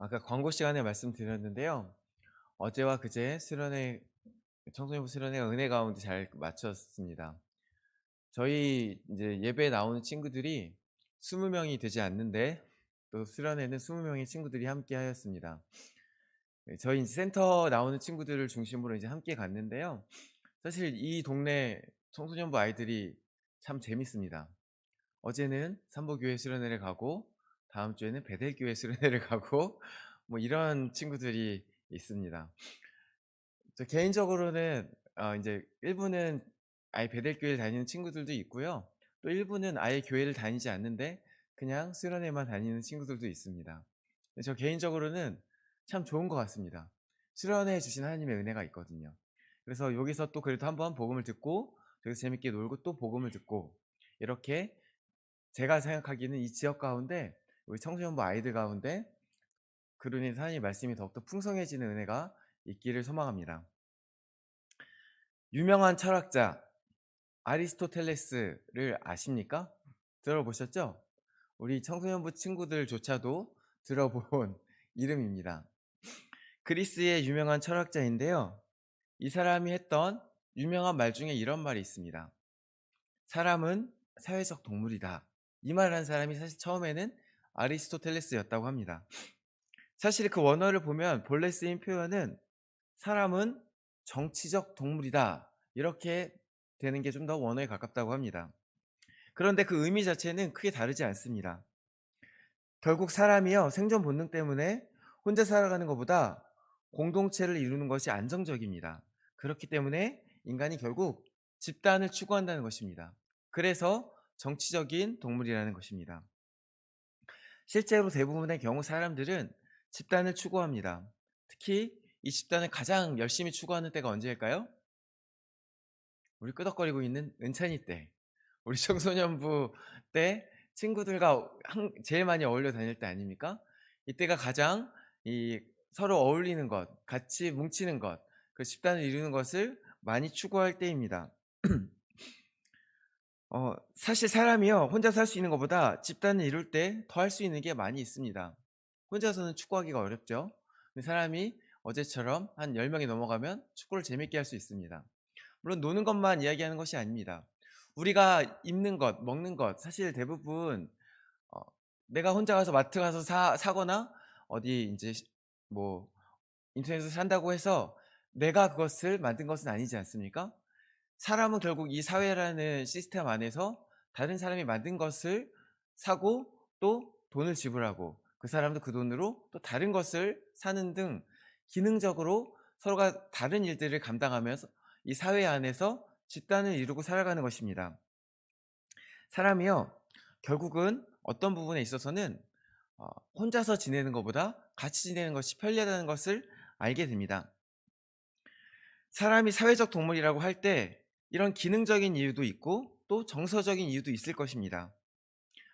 아까 광고 시간에 말씀드렸는데요. 어제와 그제 청소년부 수련회 은혜 가운데 잘 마쳤습니다. 저희 이제 예배에 나오는 친구들이 20명이 되지 않는데 또 수련회는 20명의 친구들이 함께 하였습니다. 네, 저희 이제 센터 나오는 친구들을 중심으로 이제 함께 갔는데요. 사실 이 동네 청소년부 아이들이 참 재밌습니다. 어제는 삼보교회 수련회를 가고 다음 주에는 베델교회 수련회를 가고 뭐 이런 친구들이 있습니다. 저 개인적으로는 인제 일부는 아예 베델교회를 다니는 친구들도 있고요. 또 일부는 아예 교회를 다니지 않는데 그냥 수련회만 다니는 친구들도 있습니다. 근데 저 개인적으로는 참 좋은 것 같습니다. 수련회에 주신 하나님의 은혜가 있거든요. 그래서 여기서 또 그래도 한번 복음을 듣고 여기서 재밌게 놀고 또 복음을 듣고 이렇게 제가 생각하기에는 이 지역 가운데 우리 청소년부 아이들 가운데 그로 인해서 하나님의 말씀이 더욱더 풍성해지는 은혜가 있기를 소망합니다. 유명한 철학자 아리스토텔레스를 아십니까? 들어보셨죠? 우리 청소년부 친구들조차도 들어본 이름입니다. 그리스의 유명한 철학자인데요. 이 사람이 했던 유명한 말 중에 이런 말이 있습니다. 사람은 사회적 동물이다. 이 말을 한 사람이 사실 처음에는 아리스토텔레스였다고 합니다. 사실 그 원어를 보면 본래 쓰인 표현은 사람은 정치적 동물이다. 이렇게 되는 게 좀 더 원어에 가깝다고 합니다. 그런데 그 의미 자체는 크게 다르지 않습니다. 결국 사람이요, 생존 본능 때문에 혼자 살아가는 것보다 공동체를 이루는 것이 안정적입니다. 그렇기 때문에 인간이 결국 집단을 추구한다는 것입니다. 그래서 정치적인 동물이라는 것입니다. 실제로 대부분의 경우 사람들은 집단을 추구합니다. 특히 이 집단을 가장 열심히 추구하는 때가 언제일까요? 우리 끄덕거리고 있는 은찬이 때, 우리 청소년부 때 친구들과 제일 많이 어울려 다닐 때 아닙니까? 이때가 가장 이 서로 어울리는 것, 같이 뭉치는 것, 그 집단을 이루는 것을 많이 추구할 때입니다. 사실 사람이요, 혼자 살 수 있는 것보다 집단을 이룰 때 더 할 수 있는 게 많이 있습니다. 혼자서는 축구하기가 어렵죠. 근데 사람이 어제처럼 한 10명이 넘어가면 축구를 재밌게 할 수 있습니다. 물론 노는 것만 이야기하는 것이 아닙니다. 우리가 입는 것, 먹는 것, 사실 대부분 어 내가 혼자 가서 마트 가서 사거나 어디 인제 뭐 인터넷에서 산다고 해서 내가 그것을 만든 것은 아니지 않습니까? 사람은 결국 이 사회라는 시스템 안에서 다른 사람이 만든 것을 사고 또 돈을 지불하고 그 사람도 그 돈으로 또 다른 것을 사는 등 기능적으로 서로가 다른 일들을 감당하면서 이 사회 안에서 집단을 이루고 살아가는 것입니다. 사람이요, 결국은 어떤 부분에 있어서는 혼자서 지내는 것보다 같이 지내는 것이 편리하다는 것을 알게 됩니다. 사람이 사회적 동물이라고 할 때 이런 기능적인 이유도 있고 또 정서적인 이유도 있을 것입니다.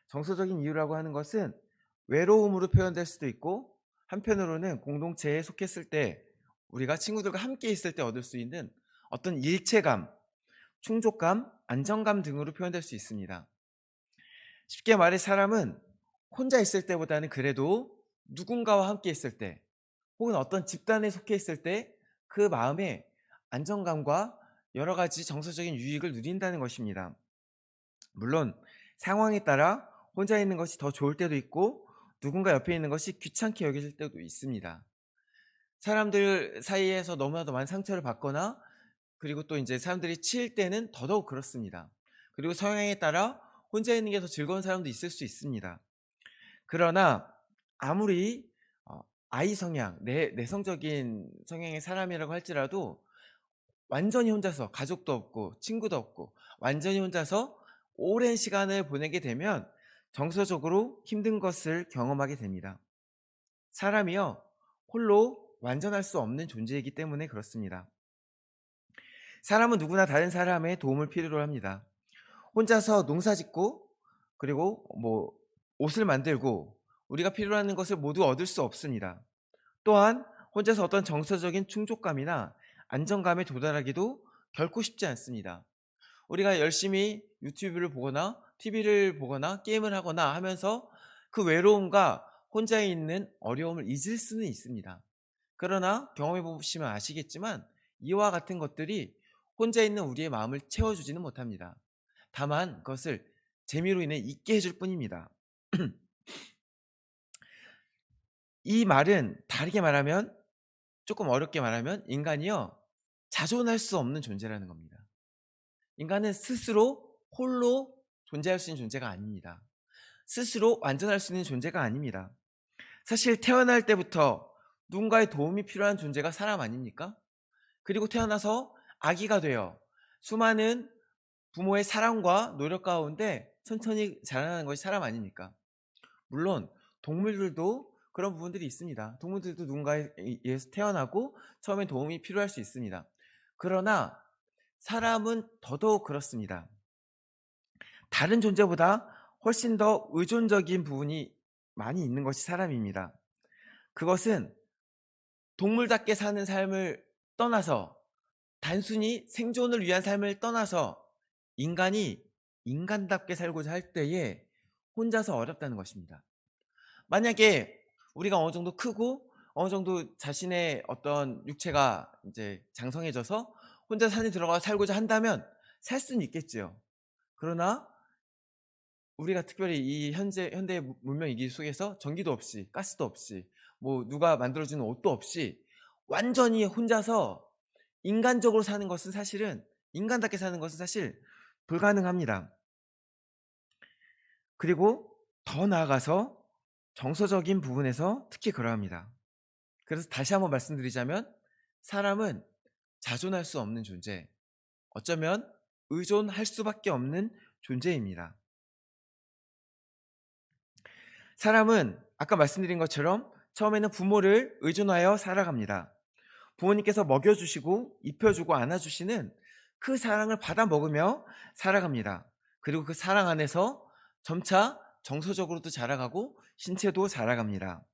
정서적인 이유라고 하는 것은 외로움으로 표현될 수도 있고 한편으로는 공동체에 속했을 때 우리가 친구들과 함께 있을 때 얻을 수 있는 어떤 일체감, 충족감, 안정감 등으로 표현될 수 있습니다. 쉽게 말해 사람은 혼자 있을 때보다는 그래도 누군가와 함께 있을 때 혹은 어떤 집단에 속해 있을 때 그 마음에 안정감과 여러 가지 정서적인 유익을 누린다는 것입니다. 물론 상황에 따라 혼자 있는 것이 더 좋을 때도 있고 누군가 옆에 있는 것이 귀찮게 여겨질 때도 있습니다. 사람들 사이에서 너무나도 많은 상처를 받거나 그리고 또 이제 사람들이 치일 때는 더더욱 그렇습니다. 그리고 성향에 따라 혼자 있는 게 더 즐거운 사람도 있을 수 있습니다. 그러나 아무리 아이 성향, 내성적인 성향의 사람이라고 할지라도 완전히 혼자서 가족도 없고 친구도 없고 완전히 혼자서 오랜 시간을 보내게 되면 정서적으로 힘든 것을 경험하게 됩니다. 사람이요, 홀로 완전할 수 없는 존재이기 때문에 그렇습니다. 사람은 누구나 다른 사람의 도움을 필요로 합니다. 혼자서 농사 짓고 그리고 뭐 옷을 만들고 우리가 필요로 하는 것을 모두 얻을 수 없습니다. 또한 혼자서 어떤 정서적인 충족감이나 안정감에 도달하기도 결코 쉽지 않습니다. 우리가 열심히 유튜브를 보거나 TV를 보거나 게임을 하거나 하면서 그 외로움과 혼자 있는 어려움을 잊을 수는 있습니다. 그러나 경험해 보시면 아시겠지만 이와 같은 것들이 혼자 있는 우리의 마음을 채워주지는 못합니다. 다만 그것을 재미로 인해 잊게 해줄 뿐입니다. 이 말은 다르게 말하면, 조금 어렵게 말하면 인간이요, 자존할 수 없는 존재라는 겁니다. 인간은 스스로 홀로 존재할 수 있는 존재가 아닙니다. 스스로 완전할 수 있는 존재가 아닙니다. 사실 태어날 때부터 누군가의 도움이 필요한 존재가 사람 아닙니까? 그리고 태어나서 아기가 되어 수많은 부모의 사랑과 노력 가운데 천천히 자라나는 것이 사람 아닙니까? 물론 동물들도 그런 부분들이 있습니다. 동물들도 누군가에 의해서 태어나고 처음엔 도움이 필요할 수 있습니다. 그러나 사람은 더더욱 그렇습니다. 다른 존재보다 훨씬 더 의존적인 부분이 많이 있는 것이 사람입니다. 그것은 동물답게 사는 삶을 떠나서, 단순히 생존을 위한 삶을 떠나서 인간이 인간답게 살고자 할 때에 혼자서 어렵다는 것입니다. 만약에 우리가 어느 정도 크고 어느 정도 자신의 어떤 육체가 이제 장성해져서 혼자 산에 들어가 살고자 한다면 살 수는 있겠지요. 그러나 우리가 특별히 이 현대 문명 위기 속에서 전기도 없이 가스도 없이 뭐 누가 만들어주는 옷도 없이 완전히 혼자서 인간적으로 사는 것은 사실은, 인간답게 사는 것은 사실 불가능합니다. 그리고 더 나아가서 정서적인 부분에서 특히 그러합니다. 그래서 다시 한번 말씀드리자면 사람은 자존할 수 없는 존재, 어쩌면 의존할 수밖에 없는 존재입니다. 사람은 아까 말씀드린 것처럼 처음에는 부모를 의존하여 살아갑니다. 부모님께서 먹여주시고 입혀주고 안아주시는 그 사랑을 받아 먹으며 살아갑니다. 그리고 그 사랑 안에서 점차 정서적으로도 자라가고 신체도 자라갑니다.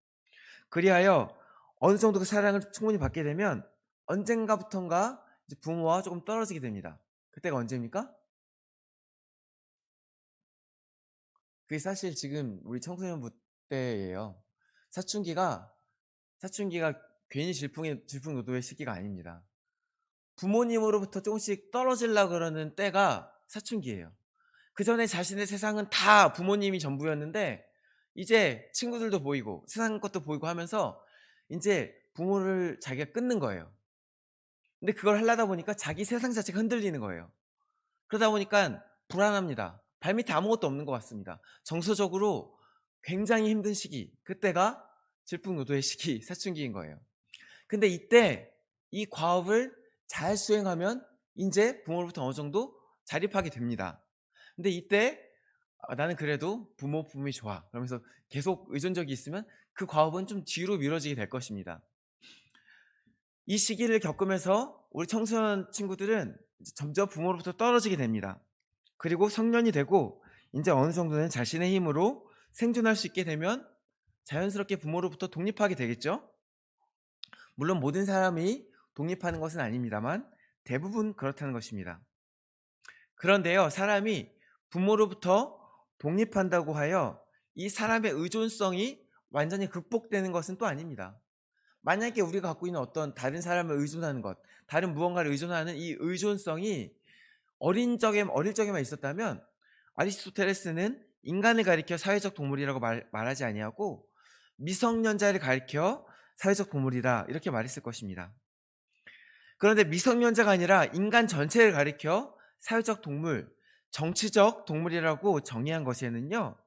그리하여 어느 정도 그 사랑을 충분히 받게 되면 언젠가부턴가 이제 부모와 조금 떨어지게 됩니다. 그때가 언제입니까? 그게 사실 지금 우리 청소년부 때예요. 사춘기가 사춘기가 괜히 질풍노도의 시기가 아닙니다. 부모님으로부터 조금씩 떨어지려고 그러는 때가 사춘기예요. 그전에 자신의 세상은 다 부모님이 전부였는데 이제 친구들도 보이고 세상 것도 보이고 하면서 이제 부모를 자기가 끊는 거예요. 근데 그걸 하려다 보니까 자기 세상 자체가 흔들리는 거예요. 그러다 보니까 불안합니다. 발밑에 아무것도 없는 것 같습니다. 정서적으로 굉장히 힘든 시기, 그때가 질풍노도의 시기, 사춘기인 거예요. 근데 이때 이 과업을 잘 수행하면 이제 부모로부터 어느 정도 자립하게 됩니다. 근데 이때 나는 그래도 부모품이 좋아, 그러면서 계속 의존적이 있으면 그 과업은 좀 뒤로 미뤄지게 될 것입니다. 이 시기를 겪으면서 우리 청소년 친구들은 점점 부모로부터 떨어지게 됩니다. 그리고 성년이 되고 이제 어느 정도는 자신의 힘으로 생존할 수 있게 되면 자연스럽게 부모로부터 독립하게 되겠죠. 물론 모든 사람이 독립하는 것은 아닙니다만 대부분 그렇다는 것입니다. 그런데요, 사람이 부모로부터 독립한다고 하여 이 사람의 의존성이 완전히 극복되는 것은 또 아닙니다. 만약에 우리가 갖고 있는 어떤 다른 사람을 의존하는 것, 다른 무언가를 의존하는 이 의존성이 어릴 적에만 있었다면 아리스토텔레스는 인간을 가리켜 사회적 동물이라고 말하지 아니하고 미성년자를 가리켜 사회적 동물이다, 이렇게 말했을 것입니다. 그런데 미성년자가 아니라 인간 전체를 가리켜 사회적 동물, 정치적 동물이라고 정의한 것에는요,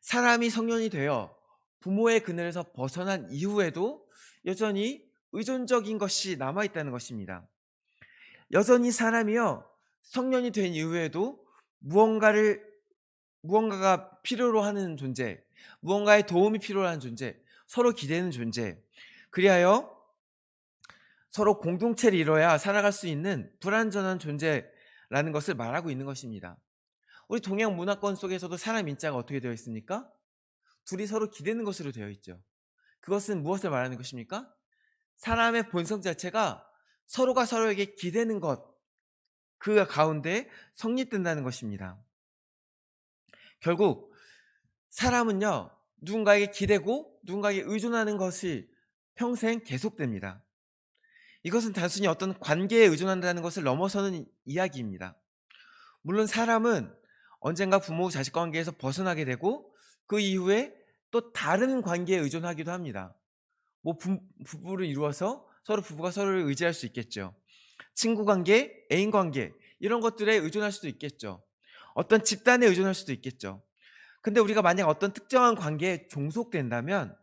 사람이 성년이 되어 부모의 그늘에서 벗어난 이후에도 여전히 의존적인 것이 남아있다는 것입니다. 여전히 사람이요, 성년이 된 이후에도 무언가가 필요로 하는 존재, 무언가의 도움이 필요한 존재, 서로 기대는 존재, 그리하여 서로 공동체를 이뤄야 살아갈 수 있는 불완전한 존재라는 것을 말하고 있는 것입니다. 우리 동양 문화권 속에서도 사람 인자가 어떻게 되어 있습니까? 둘이 서로 기대는 것으로 되어 있죠. 그것은 무엇을 말하는 것입니까? 사람의 본성 자체가 서로가 서로에게 기대는 것, 그 가운데 성립된다는 것입니다. 결국 사람은요, 누군가에게 기대고 누군가에게 의존하는 것이 평생 계속됩니다. 이것은 단순히 어떤 관계에 의존한다는 것을 넘어서는 이야기입니다. 물론 사람은 언젠가 부모 자식 관계에서 벗어나게 되고 그 이후에 또 다른 관계에 의존하기도 합니다. 뭐 부부를 이루어서 서로 부부가 서로를 의지할 수 있겠죠. 친구 관계, 애인 관계 이런 것들에 의존할 수도 있겠죠. 어떤 집단에 의존할 수도 있겠죠. 근데 우리가 만약 어떤 특정한 관계에 종속된다면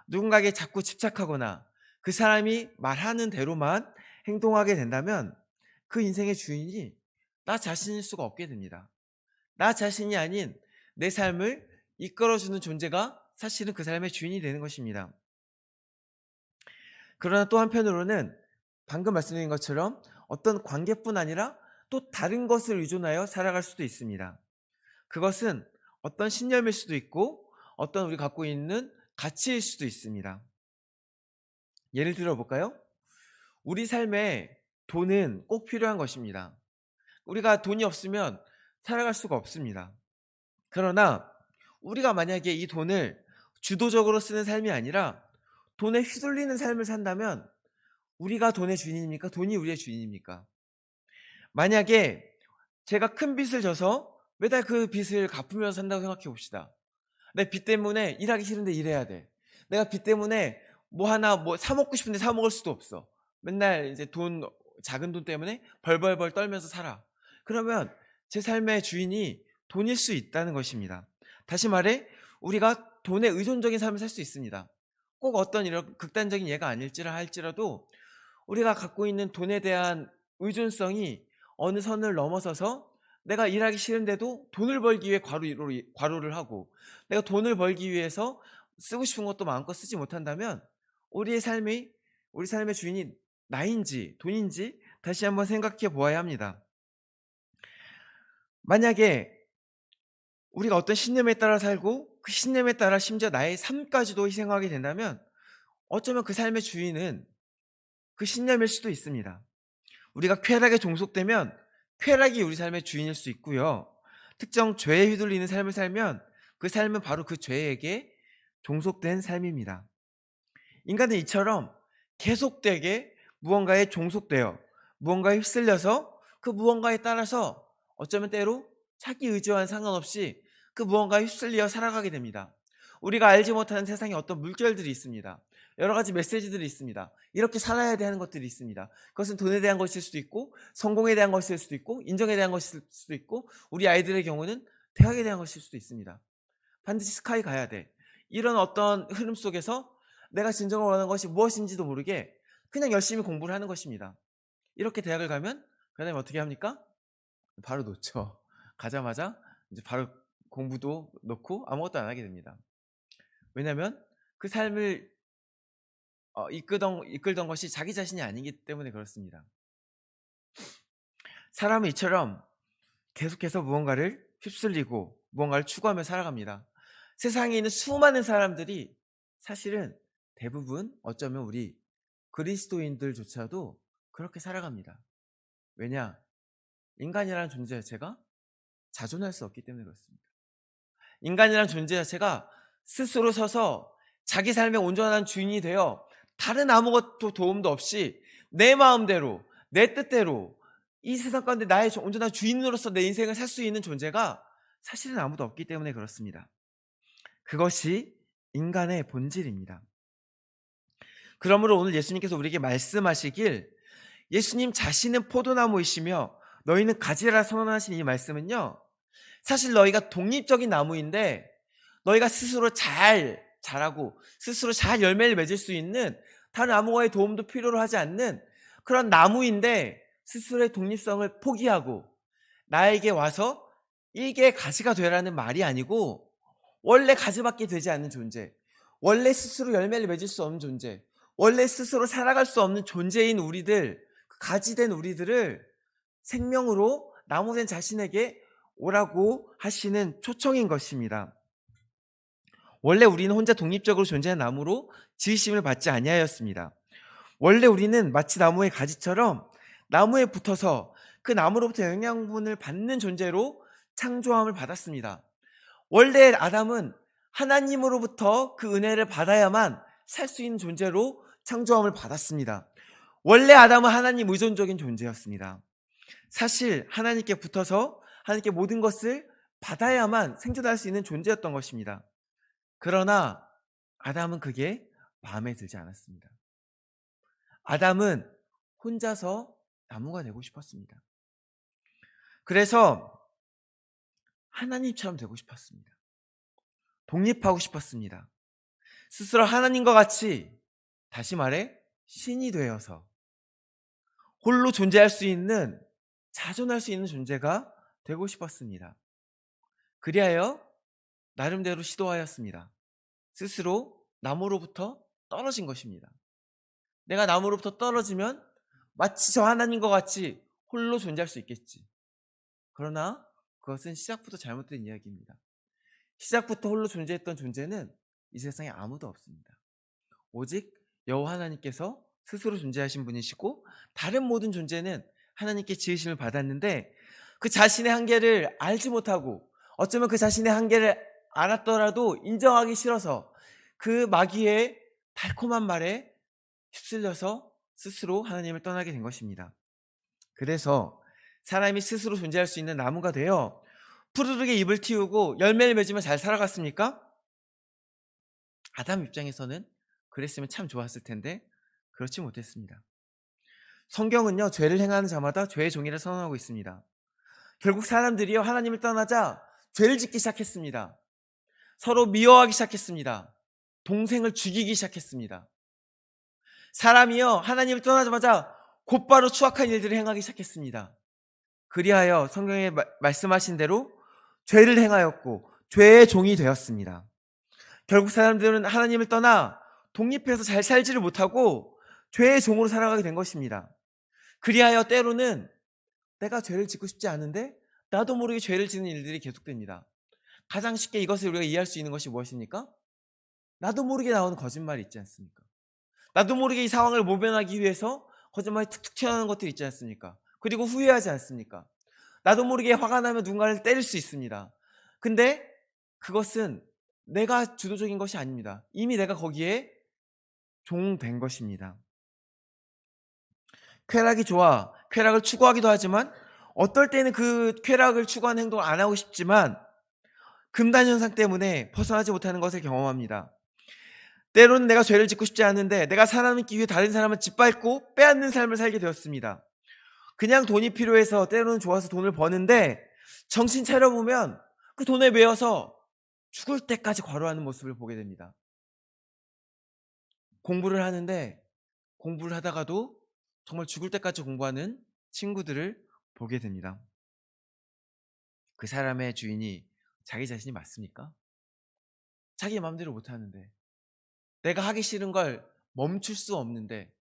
누군가에게 자꾸 집착하거나 그 사람이 말하는 대로만 행동하게 된다면 그 인생의 주인이 나 자신일 수가 없게 됩니다. 나 자신이 아닌 내 삶을 이끌어주는 존재가 사실은 그 삶의 주인이 되는 것입니다. 그러나 또 한편으로는 방금 말씀드린 것처럼 어떤 관계뿐 아니라 또 다른 것을 의존하여 살아갈 수도 있습니다. 그것은 어떤 신념일 수도 있고 어떤 우리 갖고 있는 가치일 수도 있습니다. 예를 들어 볼까요? 우리 삶에 돈은 꼭 필요한 것입니다. 우리가 돈이 없으면 살아갈 수가 없습니다. 그러나 우리가 만약에 이 돈을 주도적으로 쓰는 삶이 아니라 돈에 휘둘리는 삶을 산다면 우리가 돈의 주인입니까? 돈이 우리의 주인입니까? 만약에 제가 큰 빚을 져서 매달 그 빚을 갚으면서 산다고 생각해 봅시다. 내 빚 때문에 일하기 싫은데 일해야 돼. 내가 빚 때문에 뭐 하나 뭐 사 먹고 싶은데 사 먹을 수도 없어. 맨날 이제 작은 돈 때문에 벌벌벌 떨면서 살아. 그러면 제 삶의 주인이 돈일 수 있다는 것입니다. 다시 말해 우리가 돈에 의존적인 삶을 살 수 있습니다. 꼭 어떤 이런 극단적인 예가 아닐지라 할지라도 우리가 갖고 있는 돈에 대한 의존성이 어느 선을 넘어서서 내가 일하기 싫은데도 돈을 벌기 위해 과로를 하고 내가 돈을 벌기 위해서 쓰고 싶은 것도 마음껏 쓰지 못한다면 우리 삶의 주인이 나인지 돈인지 다시 한번 생각해 보아야 합니다. 만약에 우리가 어떤 신념에 따라 살고 그 신념에 따라 심지어 나의 삶까지도 희생하게 된다면 어쩌면 그 삶의 주인은 그 신념일 수도 있습니다. 우리가 쾌락에 종속되면 쾌락이 우리 삶의 주인일 수 있고요. 특정 죄에 휘둘리는 삶을 살면 그 삶은 바로 그 죄에게 종속된 삶입니다. 인간은 이처럼 계속되게 무언가에 종속되어 무언가에 휩쓸려서 그 무언가에 따라서 어쩌면 때로 자기 의지와는 상관없이 그 무언가에 휩쓸려 살아가게 됩니다. 우리가 알지 못하는 세상에 어떤 물결들이 있습니다. 여러 가지 메시지들이 있습니다. 이렇게 살아야 돼 하는 것들이 있습니다. 그것은 돈에 대한 것일 수도 있고 성공에 대한 것일 수도 있고 인정에 대한 것일 수도 있고 우리 아이들의 경우는 대학에 대한 것일 수도 있습니다. 반드시 스카이 가야 돼. 이런 어떤 흐름 속에서 내가 진정으로 원하는 것이 무엇인지도 모르게 그냥 열심히 공부를 하는 것입니다. 이렇게 대학을 가면 그다음에 어떻게 합니까? 바로 놓죠. 가자마자 이제 바로 공부도 놓고 아무것도 안 하게 됩니다. 왜냐하면 그 삶을 이끌던 것이 자기 자신이 아니기 때문에 그렇습니다. 사람은 이처럼 계속해서 무언가를 휩쓸리고 무언가를 추구하며 살아갑니다. 세상에 있는 수많은 사람들이 사실은 대부분 어쩌면 우리 그리스도인들조차도 그렇게 살아갑니다. 왜냐? 인간이라는 존재 자체가 자존할 수 없기 때문에 그렇습니다. 인간이라는 존재 자체가 스스로 서서 자기 삶의 온전한 주인이 되어 다른 아무것도 도움도 없이 내 마음대로 내 뜻대로 이 세상 가운데 나의 온전한 주인으로서 내 인생을 살 수 있는 존재가 사실은 아무도 없기 때문에 그렇습니다. 그것이 인간의 본질입니다. 그러므로 오늘 예수님께서 우리에게 말씀하시길 예수님 자신은 포도나무이시며 너희는 가지라 선언하신 이 말씀은요, 사실 너희가 독립적인 나무인데 너희가 스스로 잘 자라고 스스로 잘 열매를 맺을 수 있는 다른 아무거의 도움도 필요로 하지 않는 그런 나무인데 스스로의 독립성을 포기하고 나에게 와서 일개의 가지가 되라는 말이 아니고 원래 가지밖에 되지 않는 존재, 원래 스스로 열매를 맺을 수 없는 존재, 원래 스스로 살아갈 수 없는 존재인 우리들, 가지된 우리들을 생명으로 나무된 자신에게 오라고 하시는 초청인 것입니다. 원래 우리는 혼자 독립적으로 존재하는 나무로 지으심을 받지 아니하였습니다. 원래 우리는 마치 나무의 가지처럼 나무에 붙어서 그 나무로부터 영양분을 받는 존재로 창조함을 받았습니다. 원래 아담은 하나님으로부터 그 은혜를 받아야만 살 수 있는 존재로 창조함을 받았습니다. 원래 아담은 하나님 의존적인 존재였습니다. 사실 하나님께 붙어서 하나님께 모든 것을 받아야만 생존할 수 있는 존재였던 것입니다. 그러나 아담은 그게 마음에 들지 않았습니다. 아담은 혼자서 나무가 되고 싶었습니다. 그래서 하나님처럼 되고 싶었습니다. 독립하고 싶었습니다. 스스로 하나님과 같이, 다시 말해 신이 되어서 홀로 존재할 수 있는, 자존할 수 있는 존재가 되고 싶었습니다. 그리하여 나름대로 시도하였습니다. 스스로 나무로부터 떨어진 것입니다. 내가 나무로부터 떨어지면 마치 저 하나님과 같이 홀로 존재할 수 있겠지. 그러나 그것은 시작부터 잘못된 이야기입니다. 시작부터 홀로 존재했던 존재는 이 세상에 아무도 없습니다. 오직 여호와 하나님께서 스스로 존재하신 분이시고, 다른 모든 존재는 하나님께 지으심을 받았는데 그 자신의 한계를 알지 못하고, 어쩌면 그 자신의 한계를 알았더라도 인정하기 싫어서 그 마귀의 달콤한 말에 휩쓸려서 스스로 하나님을 떠나게 된 것입니다. 그래서 사람이 스스로 존재할 수 있는 나무가 되어 푸르르게 잎을 틔우고 열매를 맺으며 잘 살아갔습니까? 아담 입장에서는 그랬으면 참 좋았을 텐데 그렇지 못했습니다. 성경은요, 죄를 행하는 자마다 죄의 종이를 선언하고 있습니다. 결국 사람들이요, 하나님을 떠나자 죄를 짓기 시작했습니다. 서로 미워하기 시작했습니다. 동생을 죽이기 시작했습니다. 사람이요, 하나님을 떠나자마자 곧바로 추악한 일들을 행하기 시작했습니다. 그리하여 성경에 말씀하신 대로 죄를 행하였고 죄의 종이 되었습니다. 결국 사람들은 하나님을 떠나 독립해서 잘 살지를 못하고 죄의 종으로 살아가게 된 것입니다. 그리하여 때로는 내가 죄를 짓고 싶지 않은데 나도 모르게 죄를 짓는 일들이 계속됩니다. 가장 쉽게 이것을 우리가 이해할 수 있는 것이 무엇입니까? 나도 모르게 나오는 거짓말이 있지 않습니까? 나도 모르게 이 상황을 모면하기 위해서 거짓말이 툭툭 튀어나오는 것들이 있지 않습니까? 그리고 후회하지 않습니까? 나도 모르게 화가 나면 누군가를 때릴 수 있습니다. 근데 그것은 내가 주도적인 것이 아닙니다. 이미 내가 거기에 종된 것입니다. 쾌락이 좋아 쾌락을 추구하기도 하지만, 어떨 때는 그 쾌락을 추구하는 행동을 안 하고 싶지만 금단 현상 때문에 벗어나지 못하는 것을 경험합니다. 때로는 내가 죄를 짓고 싶지 않은데 내가 사람을 위해 다른 사람을 짓밟고 빼앗는 삶을 살게 되었습니다. 그냥 돈이 필요해서, 때로는 좋아서 돈을 버는데 정신 차려보면 그 돈에 매여서 죽을 때까지 과로하는 모습을 보게 됩니다. 공부를 하는데 공부를 하다가도 정말 죽을 때까지 공부하는 친구들을 보게 됩니다. 그 사람의 주인이 자기 자신이 맞습니까? 자기 마음대로 못하는데, 내가 하기 싫은 걸 멈출 수 없는데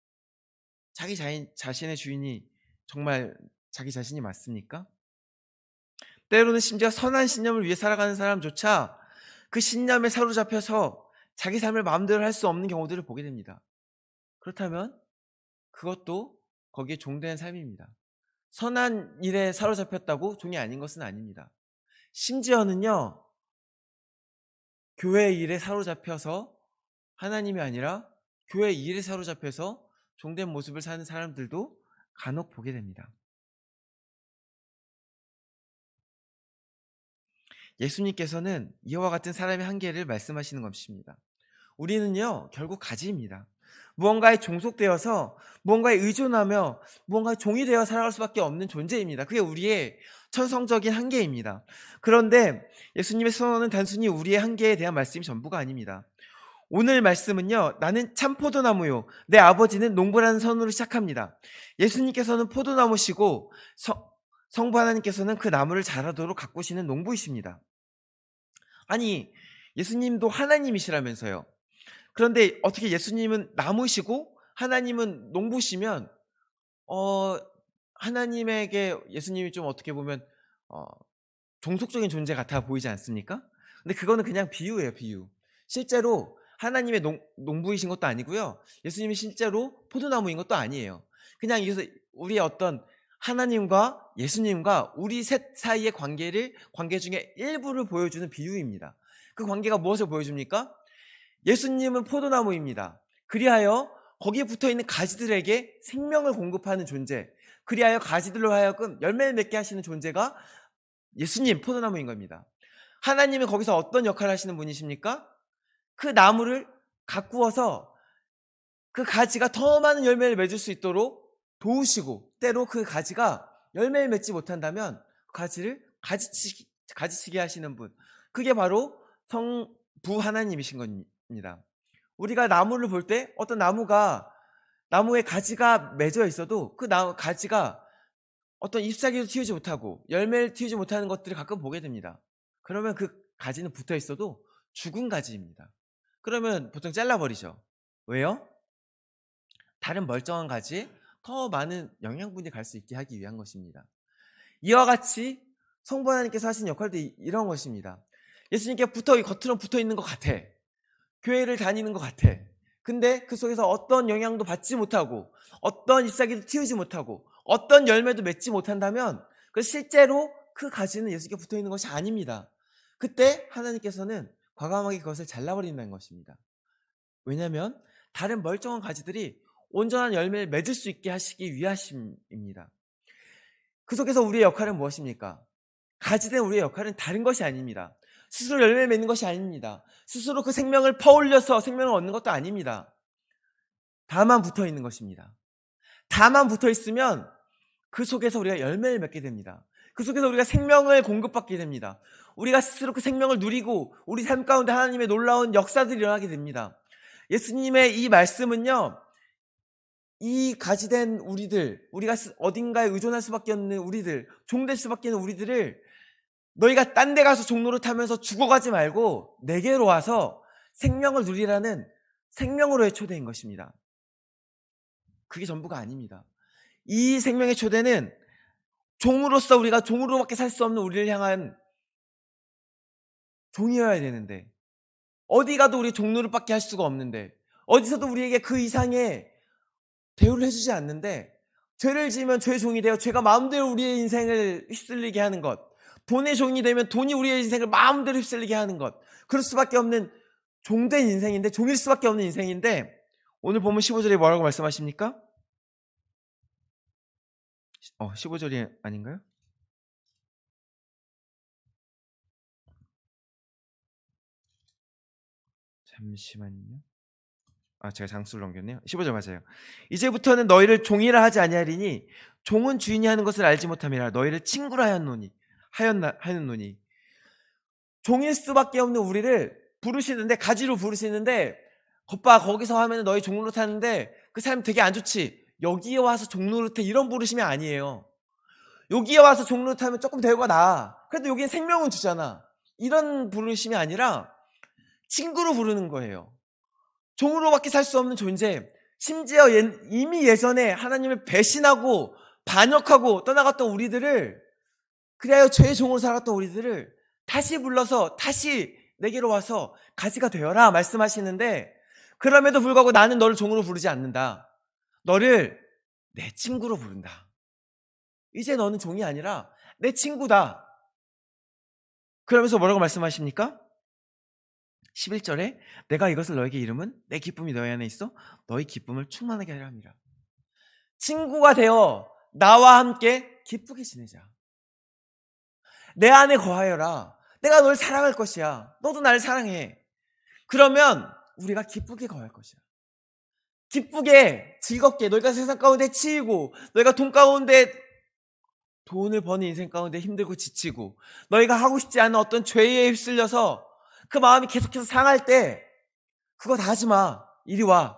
자기 자신의 주인이 정말 자기 자신이 맞습니까? 때로는 심지어 선한 신념을 위해 살아가는 사람조차 그 신념에 사로잡혀서 자기 삶을 마음대로 할 수 없는 경우들을 보게 됩니다. 그렇다면 그것도 거기에 종된 삶입니다. 선한 일에 사로잡혔다고 종이 아닌 것은 아닙니다. 심지어는요, 교회 일에 사로잡혀서 하나님이 아니라 교회 일에 사로잡혀서 종된 모습을 사는 사람들도 간혹 보게 됩니다. 예수님께서는 이와 같은 사람의 한계를 말씀하시는 것입니다. 우리는요, 결국 가지입니다. 무언가에 종속되어서 무언가에 의존하며 무언가의 종이 되어 살아갈 수밖에 없는 존재입니다. 그게 우리의 천성적인 한계입니다. 그런데 예수님의 선언은 단순히 우리의 한계에 대한 말씀이 전부가 아닙니다. 오늘 말씀은요, 나는 참 포도나무요 내 아버지는 농부라는 선으로 시작합니다. 예수님께서는 포도나무시고 성부 하나님께서는 그 나무를 자라도록 가꾸시는 농부이십니다. 아니, 예수님도 하나님이시라면서요. 그런데 어떻게 예수님은 나무시고 하나님은 농부시면 하나님에게 예수님이 좀 어떻게 보면 종속적인 존재 같아 보이지 않습니까? 근데 그거는 그냥 비유예요, 비유. 실제로 하나님의 농부이신 것도 아니고요, 예수님이 실제로 포도나무인 것도 아니에요. 그냥 이것은 우리의 어떤 하나님과 예수님과 우리 셋 사이의 관계 중에 일부를 보여주는 비유입니다. 그 관계가 무엇을 보여줍니까? 예수님은 포도나무입니다. 그리하여 거기에 붙어있는 가지들에게 생명을 공급하는 존재, 그리하여 가지들로 하여금 열매를 맺게 하시는 존재가 예수님 포도나무인 겁니다. 하나님은 거기서 어떤 역할을 하시는 분이십니까? 그 나무를 가꾸어서 그 가지가 더 많은 열매를 맺을 수 있도록 도우시고, 때로 그 가지가 열매를 맺지 못한다면 그 가지를 가지치게 하시는 분, 그게 바로 성부 하나님이신 겁니다. 우리가 나무를 볼 때 어떤 나무에 가지가 맺어 있어도 그 가지가 어떤 잎사귀를 틔우지 못하고 열매를 틔우지 못하는 것들을 가끔 보게 됩니다. 그러면 그 가지는 붙어 있어도 죽은 가지입니다. 그러면 보통 잘라버리죠. 왜요? 다른 멀쩡한 가지에 더 많은 영양분이 갈 수 있게 하기 위한 것입니다. 이와 같이 성부 하나님께서 하신 역할도 이런 것입니다. 예수님께 겉으로 붙어 있는 것 같아. 교회를 다니는 것 같아. 근데 그 속에서 어떤 영향도 받지 못하고 어떤 잎사귀도 틔우지 못하고 어떤 열매도 맺지 못한다면 그 실제로 그 가지는 예수님께 붙어 있는 것이 아닙니다. 그때 하나님께서는 과감하게 그것을 잘라버린다는 것입니다. 왜냐하면 다른 멀쩡한 가지들이 온전한 열매를 맺을 수 있게 하시기 위하심입니다. 그 속에서 우리의 역할은 무엇입니까? 가지된 우리의 역할은 다른 것이 아닙니다. 스스로 열매를 맺는 것이 아닙니다. 스스로 그 생명을 퍼올려서 생명을 얻는 것도 아닙니다. 다만 붙어 있는 것입니다. 다만 붙어 있으면 그 속에서 우리가 열매를 맺게 됩니다. 그 속에서 우리가 생명을 공급받게 됩니다. 우리가 스스로 그 생명을 누리고 우리 삶 가운데 하나님의 놀라운 역사들이 일어나게 됩니다. 예수님의 이 말씀은요, 이 가지된 우리들, 우리가 어딘가에 의존할 수밖에 없는 우리들, 종될 수밖에 없는 우리들을 너희가 딴 데 가서 종로를 타면서 죽어가지 말고 내게로 와서 생명을 누리라는 생명으로의 초대인 것입니다. 그게 전부가 아닙니다. 이 생명의 초대는 종으로서 우리가 종으로밖에 살 수 없는 우리를 향한 종이어야 되는데, 어디 가도 우리 종로를밖에 할 수가 없는데, 어디서도 우리에게 그 이상의 대우를 해주지 않는데, 죄를 지으면 죄의 종이 되어 죄가 마음대로 우리의 인생을 휩쓸리게 하는 것, 돈의 종이 되면 돈이 우리의 인생을 마음대로 휩쓸리게 하는 것, 그럴 수밖에 없는 종된 인생인데, 종일 수밖에 없는 인생인데, 오늘 보면 15절에 뭐라고 말씀하십니까? 15절이 아닌가요? 잠시만요. 제가 장수를 넘겼네요. 15절 맞아요. 이제부터는 너희를 종이라 하지 아니하리니 종은 주인이 하는 것을 알지 못함이라 너희를 친구라 하였노니. 종일 수밖에 없는 우리를 부르시는데, 가지로 부르시는데, 겉봐 거기서 하면 너희 종로를 타는데 그 사람 되게 안 좋지, 여기에 와서 종로를 타, 이런 부르심이 아니에요. 여기에 와서 종로를 타면 조금 대우가 나, 그래도 여기는 생명은 주잖아, 이런 부르심이 아니라 친구로 부르는 거예요. 종으로밖에 살 수 없는 존재, 심지어 이미 예전에 하나님을 배신하고 반역하고 떠나갔던 우리들을, 그래야 죄의 종으로 살았던 우리들을 다시 불러서 다시 내게로 와서 가지가 되어라 말씀하시는데, 그럼에도 불구하고 나는 너를 종으로 부르지 않는다. 너를 내 친구로 부른다. 이제 너는 종이 아니라 내 친구다. 그러면서 뭐라고 말씀하십니까? 11절에 내가 이것을 너에게 이름은 내 기쁨이 너희 안에 있어 너희 기쁨을 충만하게 하려 함이라. 친구가 되어 나와 함께 기쁘게 지내자. 내 안에 거하여라. 내가 널 사랑할 것이야. 너도 날 사랑해. 그러면 우리가 기쁘게 거할 것이야. 기쁘게 즐겁게, 너희가 세상 가운데 치이고, 너희가 돈을 버는 인생 가운데 힘들고 지치고, 너희가 하고 싶지 않은 어떤 죄에 휩쓸려서 그 마음이 계속해서 상할 때 그거 다 하지 마. 이리 와.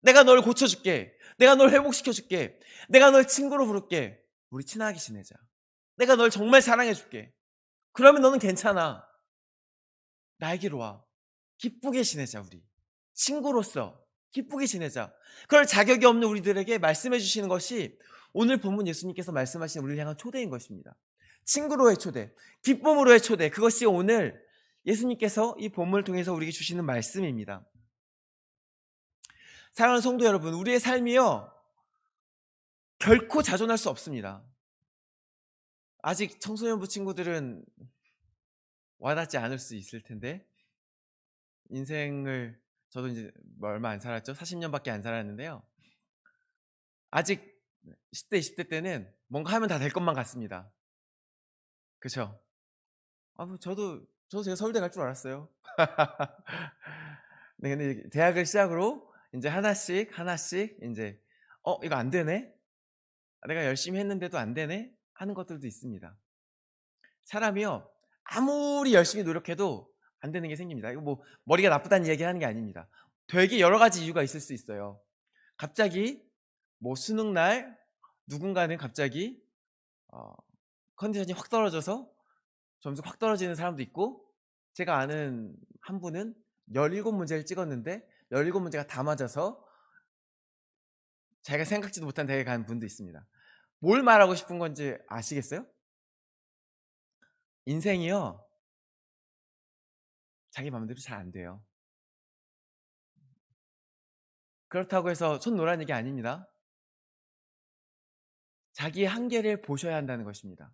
내가 널 고쳐줄게. 내가 널 회복시켜줄게. 내가 널 친구로 부를게. 우리 친하게 지내자. 내가 널 정말 사랑해줄게. 그러면 너는 괜찮아. 나에게로 와. 기쁘게 지내자. 우리 친구로서 기쁘게 지내자. 그럴 자격이 없는 우리들에게 말씀해 주시는 것이 오늘 본문 예수님께서 말씀하신 우리를 향한 초대인 것입니다. 친구로의 초대, 기쁨으로의 초대, 그것이 오늘 예수님께서 이 본문을 통해서 우리에게 주시는 말씀입니다. 사랑하는 성도 여러분, 우리의 삶이요 결코 자존할 수 없습니다. 아직 청소년부 친구들은 와닿지 않을 수 있을 텐데, 인생을 저도 이제 얼마 안 살았죠. 40년밖에 안 살았는데요. 아직 10대, 20대 때는 뭔가 하면 다 될 것만 같습니다. 그쵸? 뭐 저도 제가 서울대 갈 줄 알았어요. 네, 근데 대학을 시작으로 인제 하나씩, 하나씩 인제 '이거 안 되네. 내가 열심히 했는데도 안 되네.' 하는 것들도 있습니다. 사람이요, 아무리 열심히 노력해도 안 되는 게 생깁니다. 이거 뭐 머리가 나쁘다는 이야기를 하는 게 아닙니다. 되게 여러 가지 이유가 있을 수 있어요. 갑자기 뭐 수능 날 누군가는 갑자기 어 컨디션이 확 떨어져서 점수가 확 떨어지는 사람도 있고, 제가 아는 한 분은 17 문제를 찍었는데 17 문제가 다 맞아서 자기가 생각지도 못한 대학에 간 분도 있습니다. 뭘 말하고 싶은 건지 아시겠어요? 인생이요, 자기 맘대로 잘 안 돼요. 그렇다고 해서 손 놓으라는 얘기 아닙니다. 자기의 한계를 보셔야 한다는 것입니다.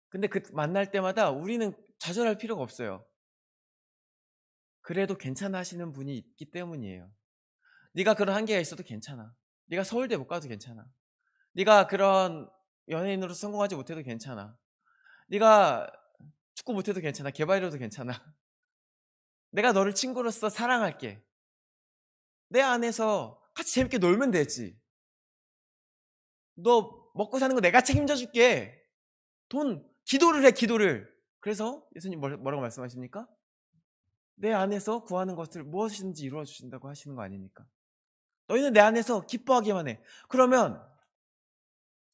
근데 그 만날 때마다 우리는 좌절할 필요가 없어요. 그래도 괜찮아 하시는 분이 있기 때문이에요. 네가 그런 한계가 있어도 괜찮아. 네가 서울대 못 가도 괜찮아. 네가 그런 연예인으로 성공하지 못해도 괜찮아. 네가 축구 못해도 괜찮아. 개발이라도 괜찮아. 내가 너를 친구로서 사랑할게. 내 안에서 같이 재밌게 놀면 되지. 너 먹고 사는 거 내가 책임져 줄게. 기도를 해, 기도를. 그래서 예수님 뭐라고 말씀하십니까? 내 안에서 구하는 것을 무엇이든지 이루어 주신다고 하시는 거 아닙니까? 너희는 내 안에서 기뻐하기만 해. 그러면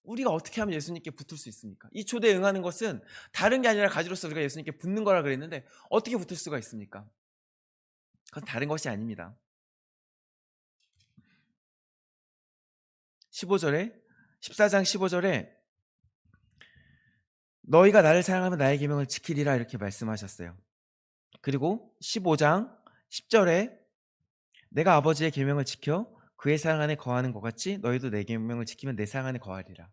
우리가 어떻게 하면 예수님께 붙을 수 있습니까? 이 초대에 응하는 것은 다른 게 아니라 가지로서 우리가 예수님께 붙는 거라 그랬는데 어떻게 붙을 수가 있습니까? 그건 다른 것이 아닙니다. 15절에 14장 15절에 너희가 나를 사랑하면 나의 계명을 지키리라 이렇게 말씀하셨어요. 그리고 15장 10절에 내가 아버지의 계명을 지켜 그의 사랑 안에 거하는 것 같이 너희도 내 계명을 지키면 내 사랑 안에 거하리라.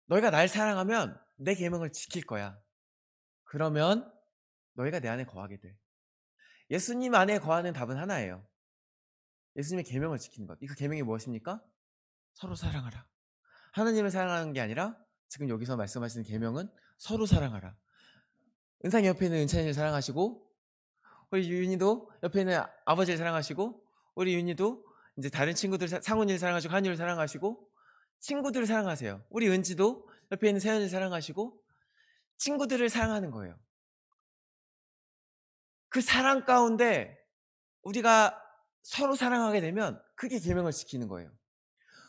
너희가 날 사랑하면 내 계명을 지킬 거야. 그러면 너희가 내 안에 거하게 돼. 예수님 안에 거하는 답은 하나예요. 예수님의 계명을 지키는 것. 그 계명이 무엇입니까? 서로 사랑하라. 하나님을 사랑하는 게 아니라 지금 여기서 말씀하시는 계명은 서로 사랑하라. 은상이 옆에 있는 은찬이를 사랑하시고, 우리 유인이도 옆에 있는 아버지를 사랑하시고, 우리 윤이도 이제 다른 친구들 상훈이를 사랑하시고 한유를 사랑하시고, 친구들을 사랑하세요. 우리 은지도 옆에 있는 세연이를 사랑하시고 친구들을 사랑하는 거예요. 그 사랑 가운데 우리가 서로 사랑하게 되면 그게 계명을 지키는 거예요.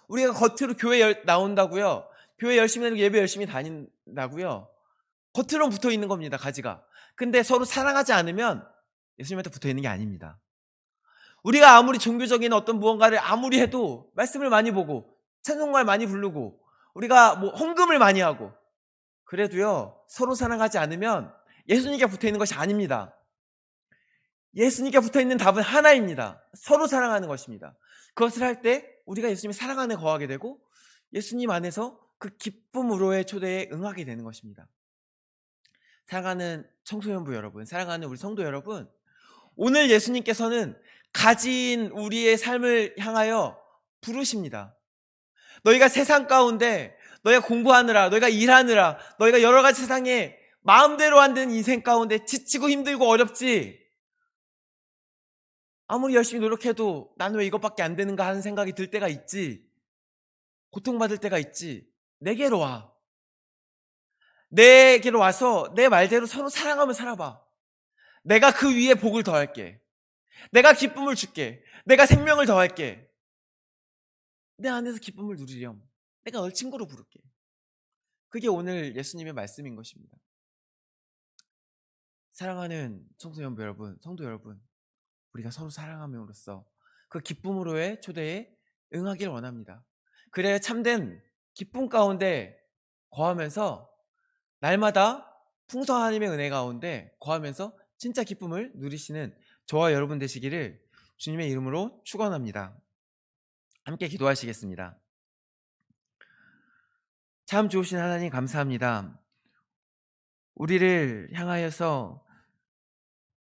우리가 겉으로 교회 나온다고요, 교회 열심히 다니고 예배 열심히 다닌다고요, 겉으로 붙어 있는 겁니다, 가지가. 근데 서로 사랑하지 않으면 예수님한테 붙어 있는 게 아닙니다. 우리가 아무리 종교적인 어떤 무언가를 아무리 해도, 말씀을 많이 보고 찬송가를 많이 부르고 우리가 뭐 헌금을 많이 하고 그래도요, 서로 사랑하지 않으면 예수님께 붙어 있는 것이 아닙니다. 예수님께 붙어 있는 답은 하나입니다. 서로 사랑하는 것입니다. 그것을 할 때 우리가 예수님의 사랑 안에 거하게 되고 예수님 안에서 그 기쁨으로의 초대에 응하게 되는 것입니다. 사랑하는 청소년부 여러분, 사랑하는 우리 성도 여러분, 오늘 예수님께서는 가진 우리의 삶을 향하여 부르십니다. 너희가 세상 가운데, 너희가 공부하느라, 너희가 일하느라, 너희가 여러 가지 세상에 마음대로 안 되는 인생 가운데 지치고 힘들고 어렵지, 아무리 열심히 노력해도 나는 왜 이것밖에 안 되는가 하는 생각이 들 때가 있지, 고통받을 때가 있지, 내게로 와. 내게로 와서 내 말대로 서로 사랑하며 살아봐. 내가 그 위에 복을 더할게. 내가 기쁨을 줄게. 내가 생명을 더할게. 내 안에서 기쁨을 누리렴. 내가 널 친구로 부를게. 그게 오늘 예수님의 말씀인 것입니다. 사랑하는 청소년부 여러분, 성도 여러분, 우리가 서로 사랑함으로써 그 기쁨으로의 초대에 응하길 원합니다. 그래야 참된 기쁨 가운데 거하면서 날마다 풍성한 하나님의 은혜 가운데 거하면서 진짜 기쁨을 누리시는 저와 여러분 되시기를 주님의 이름으로 축원합니다. 함께 기도하시겠습니다. 참 좋으신 하나님 감사합니다. 우리를 향하여서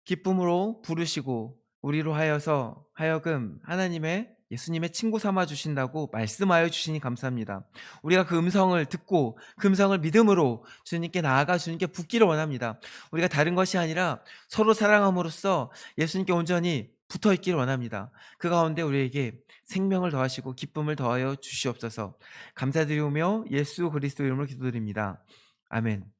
기쁨으로 부르시고 우리로 하여서 하여금 하나님의 예수님의 친구 삼아 주신다고 말씀하여 주시니 감사합니다. 우리가 그 음성을 듣고 그 음성을 믿음으로 주님께 나아가 주님께 붙기를 원합니다. 우리가 다른 것이 아니라 서로 사랑함으로써 예수님께 온전히 붙어 있기를 원합니다. 그 가운데 우리에게 생명을 더하시고 기쁨을 더하여 주시옵소서. 감사드리오며 예수 그리스도 이름으로 기도드립니다. 아멘.